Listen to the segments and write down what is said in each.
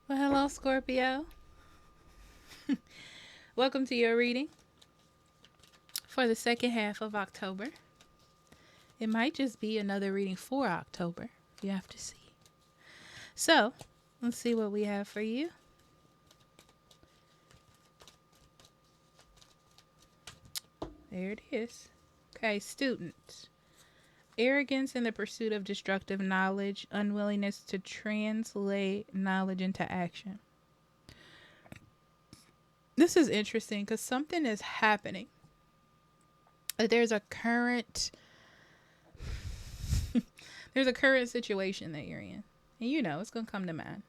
Well, hello, Scorpio. Welcome to your reading for the second half of October. It might just be another reading for October. You have to see. So, let's see what we have for you. There it is. Okay, students. Arrogance in the pursuit of destructive knowledge, unwillingness to translate knowledge into action. This is interesting because something is happening. There's a current there's a current situation that you're in. And you know it's gonna come to mind.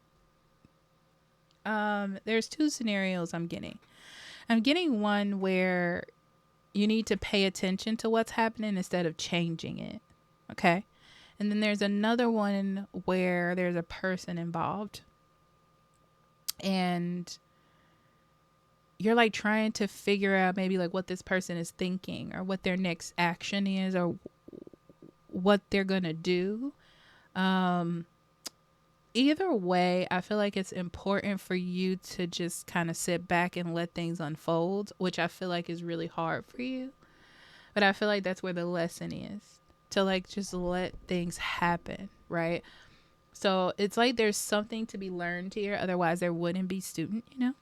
There's two scenarios I'm getting. I'm getting one where you need to pay attention to what's happening instead of changing it. Okay. And then there's another one where there's a person involved and you're like trying to figure out maybe like what this person is thinking or what their next action is or what they're going to do. Either way, I feel like it's important for you to just kind of sit back and let things unfold, which I feel like is really hard for you. But I feel like that's where the lesson is, to like just let things happen, right? So it's like there's something to be learned here. Otherwise, there wouldn't be student, you know?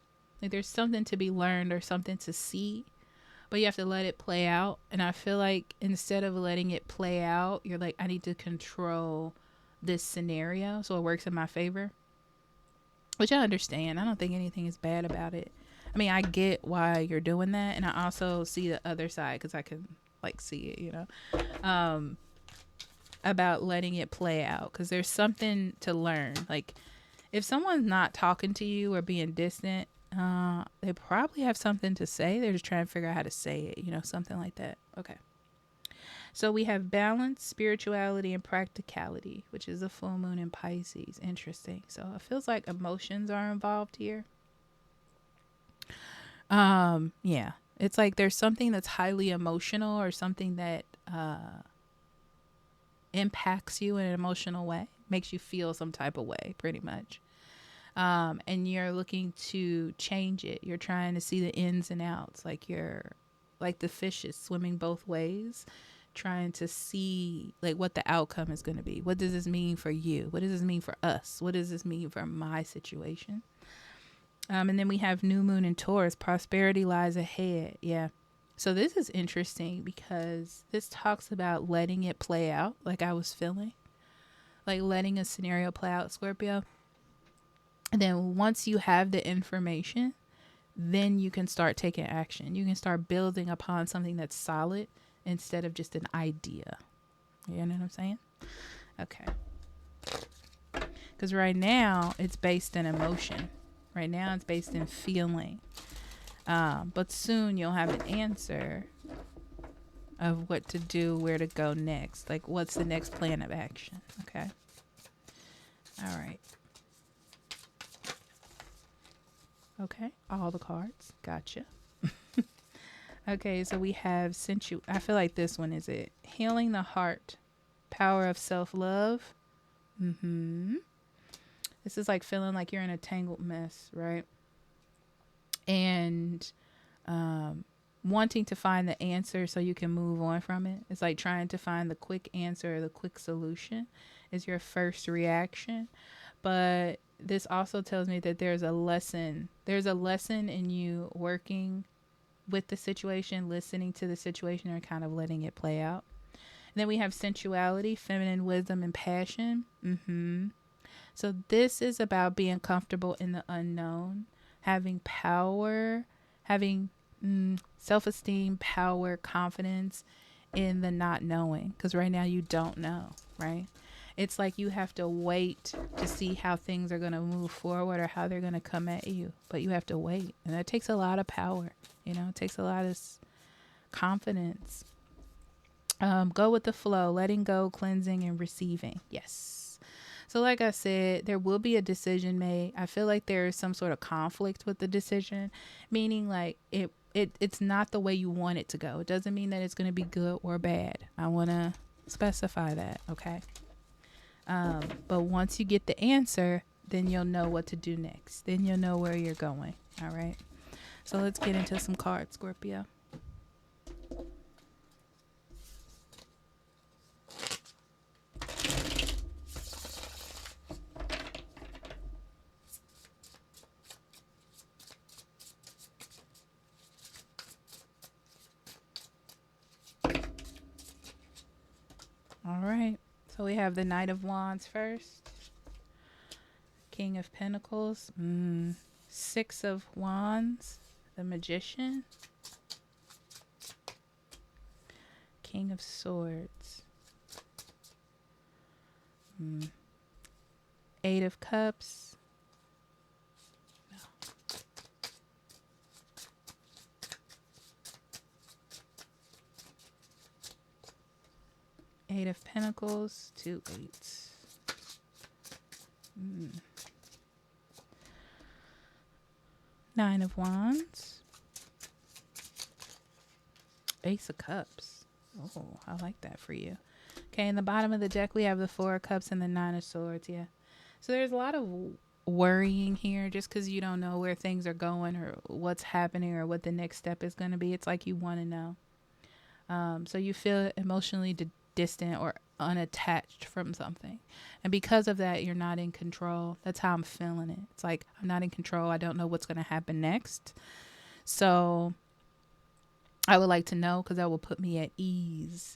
Like there's something to be learned or something to see, but you have to let it play out. And I feel like instead of letting it play out, you're like, I need to control this scenario so it works in my favor, which I understand. I don't think anything is bad about it. I mean, I get why you're doing that, and I also see the other side because I can like see it, you know, about letting it play out because there's something to learn. Like if someone's not talking to you or being distant, they probably have something to say. They're just trying to figure out how to say it, you know, something like that. Okay. So we have balance, spirituality, and practicality, which is a full moon in Pisces. Interesting. So it feels like emotions are involved here. Yeah. It's like there's something that's highly emotional or something that impacts you in an emotional way, makes you feel some type of way, pretty much. And you're looking to change it. You're trying to see the ins and outs, like you're like the fishes swimming both ways, trying to see like what the outcome is going to be. What does this mean for you? What does this mean for us? What does this mean for my situation? And then we have new moon in Taurus. Prosperity lies ahead. Yeah. So this is interesting because this talks about letting it play out, like I was feeling, like letting a scenario play out, Scorpio. And then once you have the information, then you can start taking action. You can start building upon something that's solid instead of just an idea. You know what I'm saying? Okay. Because right now it's based in emotion. Right now it's based in feeling. But soon you'll have an answer of what to do, where to go next. Like what's the next plan of action? Okay. All right. Okay. All the cards. Gotcha. Okay, so we have I feel like this one is it. Healing the heart. Power of self-love. This is like feeling like you're in a tangled mess, right? And wanting to find the answer so you can move on from it. It's like trying to find the quick answer or the quick solution is your first reaction. But this also tells me that there's a lesson. There's a lesson in you working with the situation, listening to the situation, or kind of letting it play out. And then we have sensuality, feminine wisdom, and passion. So this is about being comfortable in the unknown, having power, having self-esteem, power, confidence in the not knowing. Because right now you don't know, right? It's like you have to wait to see how things are going to move forward or how they're going to come at you. But you have to wait. And that takes a lot of power. You know, it takes a lot of confidence. Go with the flow, letting go, cleansing, and receiving. Yes. So like I said, there will be a decision made. I feel like there is some sort of conflict with the decision, meaning like it's not the way you want it to go. It doesn't mean that it's going to be good or bad. I want to specify that, okay? But once you get the answer, then you'll know what to do next. Then you'll know where you're going. All right. So let's get into some cards, Scorpio. All right. So we have the Knight of Wands first. King of Pentacles. Six of Wands. The Magician. King of Swords. Eight of Cups. No. Eight of Pentacles. Two eights. Nine of Wands. Ace of Cups. Oh, I like that for you. Okay, in the bottom of the deck, we have the Four of Cups and the Nine of Swords. Yeah. So there's a lot of worrying here just because you don't know where things are going or what's happening or what the next step is going to be. It's like you want to know. So you feel emotionally distant or unattached from something. And because of that, you're not in control. That's how I'm feeling it. It's like I'm not in control. I don't know what's going to happen next. So I would like to know because that will put me at ease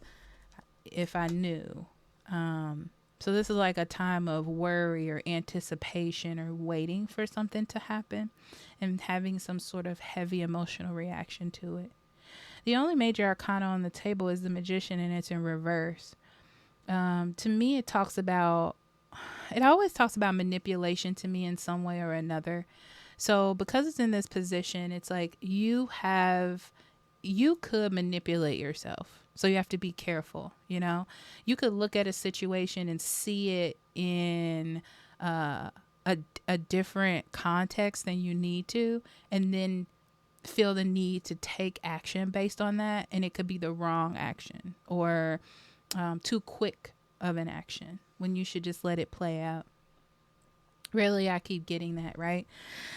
if I knew. So this is like a time of worry or anticipation or waiting for something to happen and having some sort of heavy emotional reaction to it. The only major arcana on the table is the Magician, and it's in reverse. To me, it always talks about manipulation to me in some way or another. So because it's in this position, it's like you could manipulate yourself. So you have to be careful, you know. You could look at a situation and see it in a different context than you need to, and then feel the need to take action based on that, and it could be the wrong action or too quick of an action when you should just let it play out. Really, I keep getting that, right?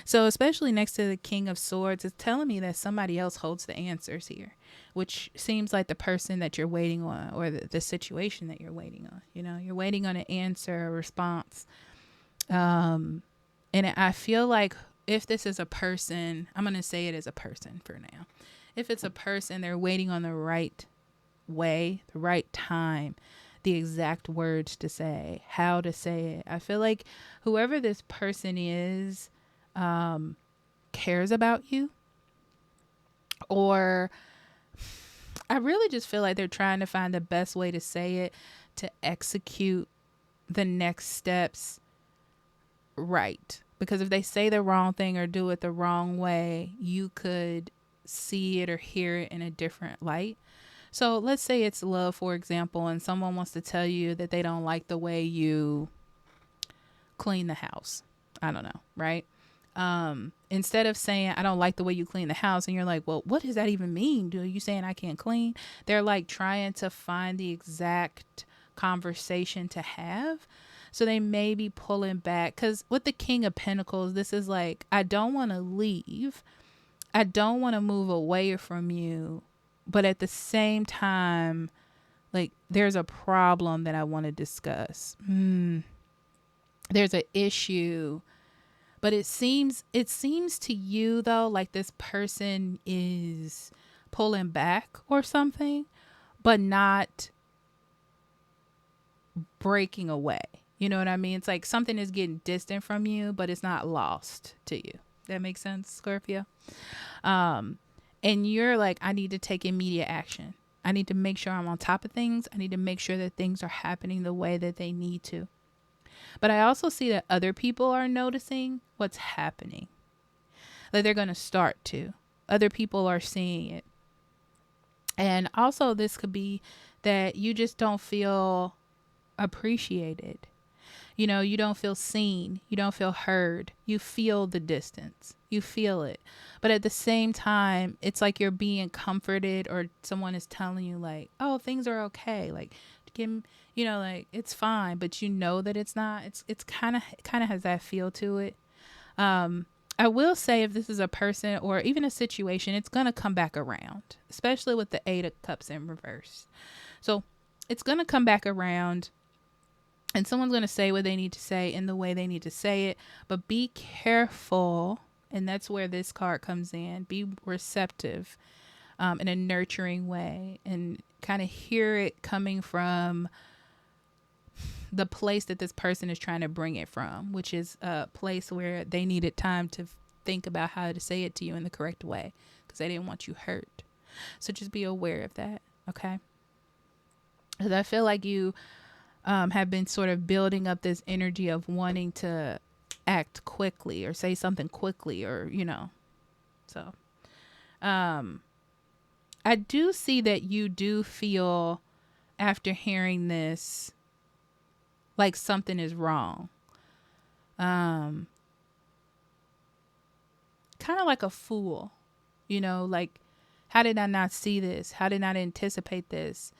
So especially next to the King of Swords, it's telling me that somebody else holds the answers here, which seems like the person that you're waiting on or the situation that you're waiting on. You know, you're waiting on an answer, a response. And I feel like if this is a person, I'm going to say it as a person for now. If it's a person, they're waiting on the right way, the right time, the exact words to say, how to say it. I feel like whoever this person is cares about you, or I really just feel like they're trying to find the best way to say it to execute the next steps right. Because if they say the wrong thing or do it the wrong way, you could see it or hear it in a different light. So let's say it's love, for example, and someone wants to tell you that they don't like the way you clean the house. I don't know, right? Instead of saying, I don't like the way you clean the house, and you're like, well, what does that even mean? Do you saying I can't clean? They're like trying to find the exact conversation to have. So they may be pulling back, because with the King of Pentacles, this is like, I don't want to leave. I don't want to move away from you. But at the same time, like, there's a problem that I want to discuss. There's an issue. But it seems to you, though, like this person is pulling back or something, but not breaking away. You know what I mean? It's like something is getting distant from you, but it's not lost to you. That makes sense, Scorpio? And you're like, I need to take immediate action. I need to make sure I'm on top of things. I need to make sure that things are happening the way that they need to. But I also see that other people are noticing what's happening. Like they're going to start to. Other people are seeing it. And also this could be that you just don't feel appreciated. You know, you don't feel seen. You don't feel heard. You feel the distance. You feel it. But at the same time, it's like you're being comforted, or someone is telling you like, oh, things are okay. Like, You know, like it's fine, but you know that it's not. It's kind of has that feel to it. Um, I will say if this is a person or even a situation, it's gonna come back around, especially with the Eight of Cups in reverse. So it's gonna come back around, and someone's gonna say what they need to say in the way they need to say it. But be careful, and that's where this card comes in. Be receptive, in a nurturing way, and kind of hear it coming from the place that this person is trying to bring it from, which is a place where they needed time to think about how to say it to you in the correct way because they didn't want you hurt. So just be aware of that, okay? Because I feel like you have been sort of building up this energy of wanting to act quickly or say something quickly, or, you know. So I do see that you do feel, after hearing this, like something is wrong. Kind of like a fool, you know, like, how did I not see this? How did I not anticipate this?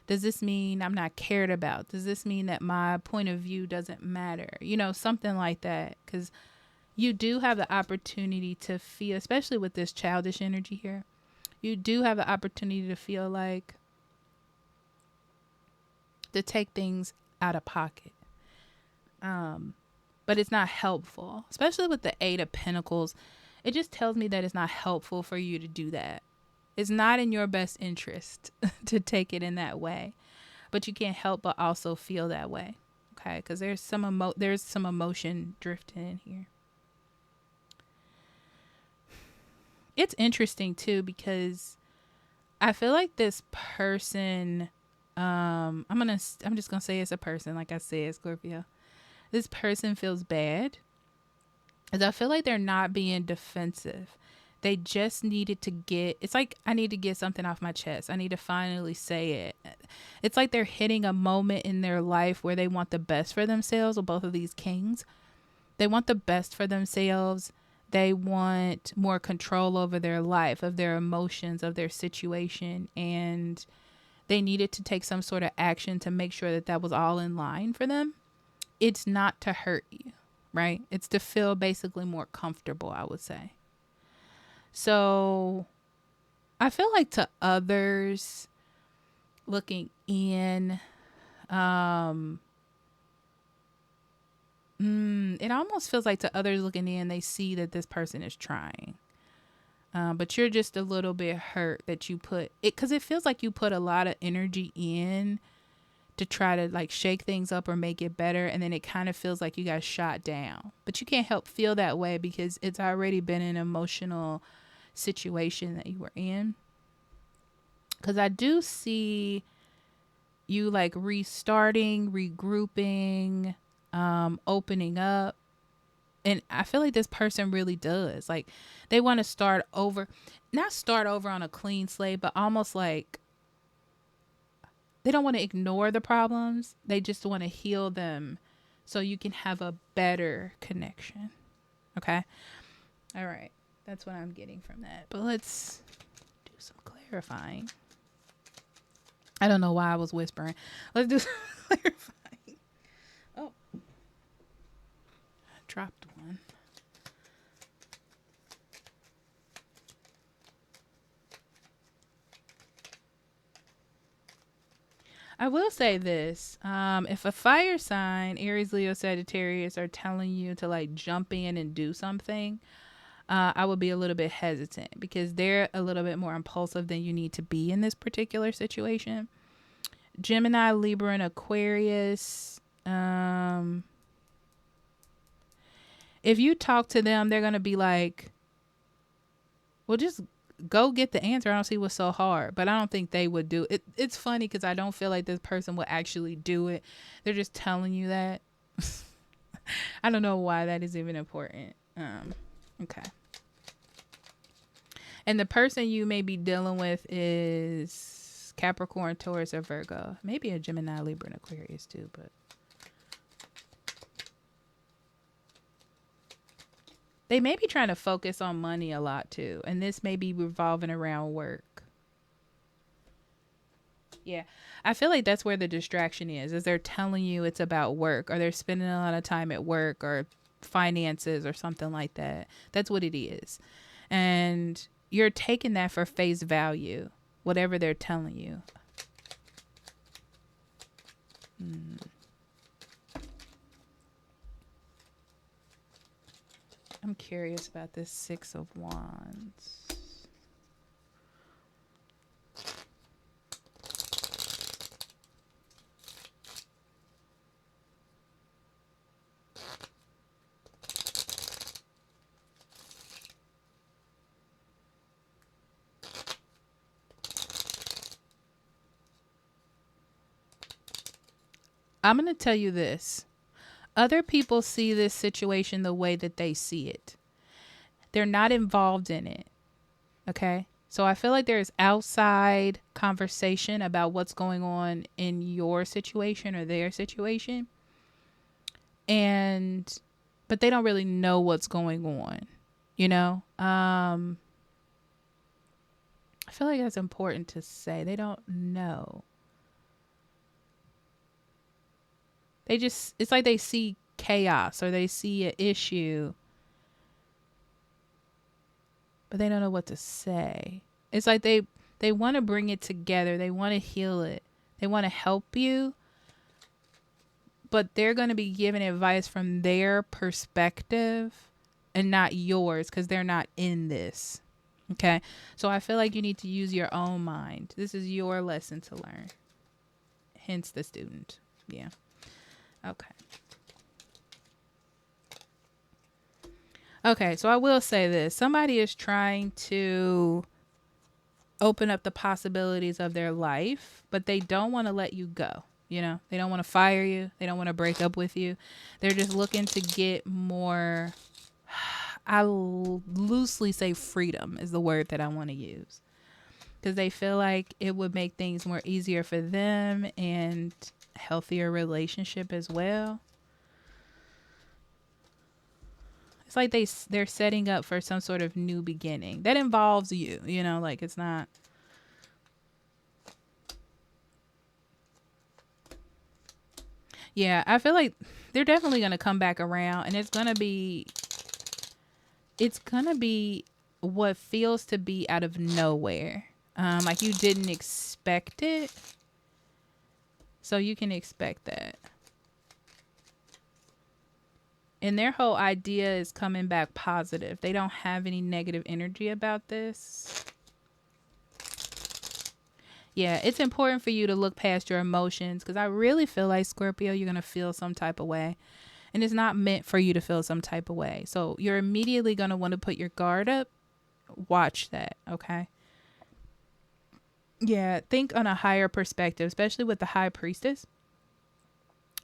Does this mean I'm not cared about? Does this mean that my point of view doesn't matter? You know, something like that. Because you do have the opportunity to feel, especially with this childish energy here, you do have the opportunity to feel like, to take things out of pocket. But it's not helpful, especially with the Eight of Pentacles. It just tells me that it's not helpful for you to do that. It's not in your best interest to take it in that way, but you can't help but also feel that way. Okay. Cause there's some emotion drifting in here. It's interesting too, because I feel like this person, I'm just going to say it's a person. Like I said, Scorpio, this person feels bad, as I feel like they're not being defensive. They just needed to get, it's like, I need to get something off my chest. I need to finally say it. It's like they're hitting a moment in their life where they want the best for themselves, with both of these kings. They want the best for themselves. They want more control over their life, of their emotions, of their situation. And they needed to take some sort of action to make sure that that was all in line for them. It's not to hurt you, right? It's to feel basically more comfortable, I would say. So I feel like to others looking in, it almost feels like to others looking in, they see that this person is trying. But you're just a little bit hurt that you put it, because it feels like you put a lot of energy in to try to like shake things up or make it better. And then it kind of feels like you got shot down, but you can't help feel that way because it's already been an emotional situation that you were in. Because I do see you like restarting, regrouping, opening up. And I feel like this person really does. Like they want to start over, not start over on a clean slate, but almost like they don't want to ignore the problems. They just want to heal them so you can have a better connection. Okay. All right. That's what I'm getting from that. But let's do some clarifying. I don't know why I was whispering. Let's do some clarifying. Oh, I dropped one. I will say this. If a fire sign, Aries, Leo, Sagittarius, are telling you to like jump in and do something, I would be a little bit hesitant because they're a little bit more impulsive than you need to be in this particular situation. Gemini, Libra, and Aquarius. If you talk to them, they're going to be like, well, just go get the answer. I don't see what's so hard. But I don't think they would do it. It's funny because I don't feel like this person will actually do it. They're just telling you that. I don't know why that is even important. Okay. And the person you may be dealing with is Capricorn, Taurus, or Virgo. Maybe a Gemini, Libra, and Aquarius too, but they may be trying to focus on money a lot too. And this may be revolving around work. Yeah. I feel like that's where the distraction is they're telling you it's about work, or they're spending a lot of time at work or finances or something like that. That's what it is. And you're taking that for face value, whatever they're telling you. I'm curious about this Six of Wands. I'm going to tell you this. Other people see this situation the way that they see it. They're not involved in it. Okay? So I feel like there's outside conversation about what's going on in your situation or their situation. But they don't really know what's going on, you know? I feel like that's important to say. They don't know. It's like they see chaos or they see an issue, but they don't know what to say. It's like they want to bring it together. They want to heal it. They want to help you, but they're going to be giving advice from their perspective and not yours because they're not in this. Okay? So I feel like you need to use your own mind. This is your lesson to learn. Hence the student. Yeah. Okay. Okay, so I will say this. Somebody is trying to open up the possibilities of their life, but they don't want to let you go. You know, they don't want to fire you. They don't want to break up with you. They're just looking to get more, I loosely say freedom is the word that I want to use. Because they feel like it would make things more easier for them and healthier relationship as well. It's like they're setting up for some sort of new beginning that involves you, you know, like it's not. Yeah, I feel like they're definitely going to come back around, and it's going to be what feels to be out of nowhere. Like you didn't expect it. So you can expect that. And their whole idea is coming back positive. They don't have any negative energy about this. Yeah, it's important for you to look past your emotions because I really feel like, Scorpio, you're going to feel some type of way. And it's not meant for you to feel some type of way. So you're immediately going to want to put your guard up. Watch that, okay? Yeah, think on a higher perspective, especially with the High Priestess.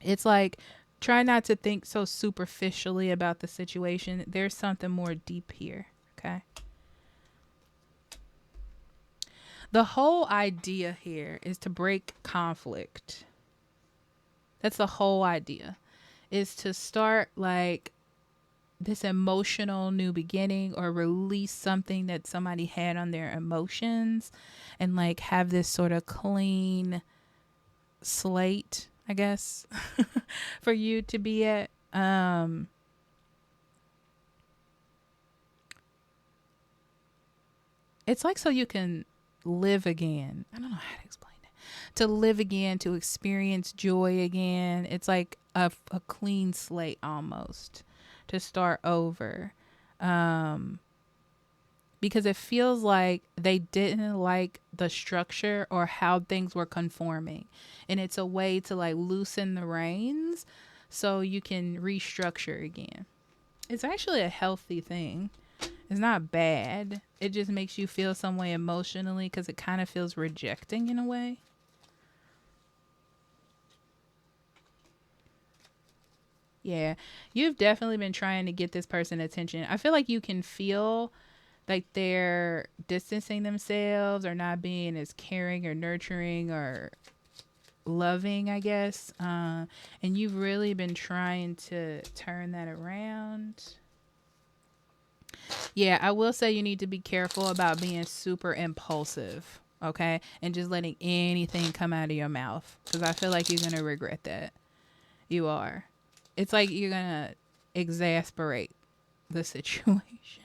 It's like, try not to think so superficially about the situation. There's something more deep here, okay? The whole idea here is to break conflict. That's the whole idea. Is to start like this emotional new beginning or release something that somebody had on their emotions and like have this sort of clean slate, I guess, for you to be at. It's like so you can live again. I don't know how to explain it. To live again, to experience joy again. It's like a clean slate almost to start over. Because it feels like they didn't like the structure or how things were conforming. And it's a way to like loosen the reins so you can restructure again. It's actually a healthy thing. It's not bad. It just makes you feel some way emotionally because it kind of feels rejecting in a way. Yeah, you've definitely been trying to get this person attention. I feel like you can feel like they're distancing themselves or not being as caring or nurturing or loving, I guess. And you've really been trying to turn that around. Yeah, I will say you need to be careful about being super impulsive. okay? And just letting anything come out of your mouth, because I feel like you're going to regret that. You are. It's like you're going to exasperate the situation.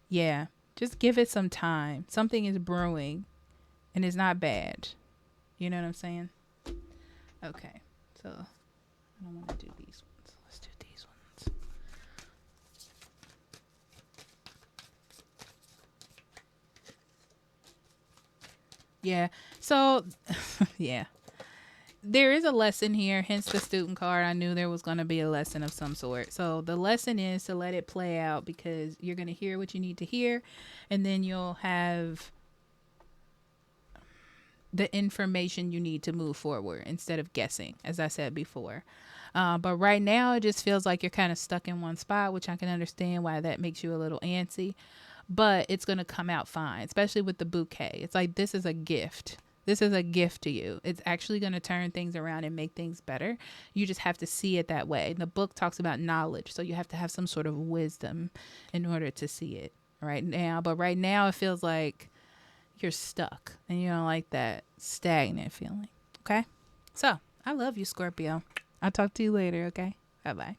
Yeah. Just give it some time. Something is brewing and it's not bad. You know what I'm saying? Okay. So I don't want to do these ones. Let's do these ones. Yeah. So, yeah. There is a lesson here, hence the student card. I knew there was going to be a lesson of some sort. So the lesson is to let it play out, because you're going to hear what you need to hear, and then you'll have the information you need to move forward instead of guessing, as I said before. But right now, it just feels like you're kind of stuck in one spot, which I can understand why that makes you a little antsy. But it's going to come out fine, especially with the bouquet. It's like, this is a gift. This is a gift to you. It's actually going to turn things around and make things better. You just have to see it that way. The book talks about knowledge, so you have to have some sort of wisdom in order to see it right now. But right now, it feels like you're stuck and you don't like that stagnant feeling. Okay? So, I love you, Scorpio. I'll talk to you later, okay? Bye-bye.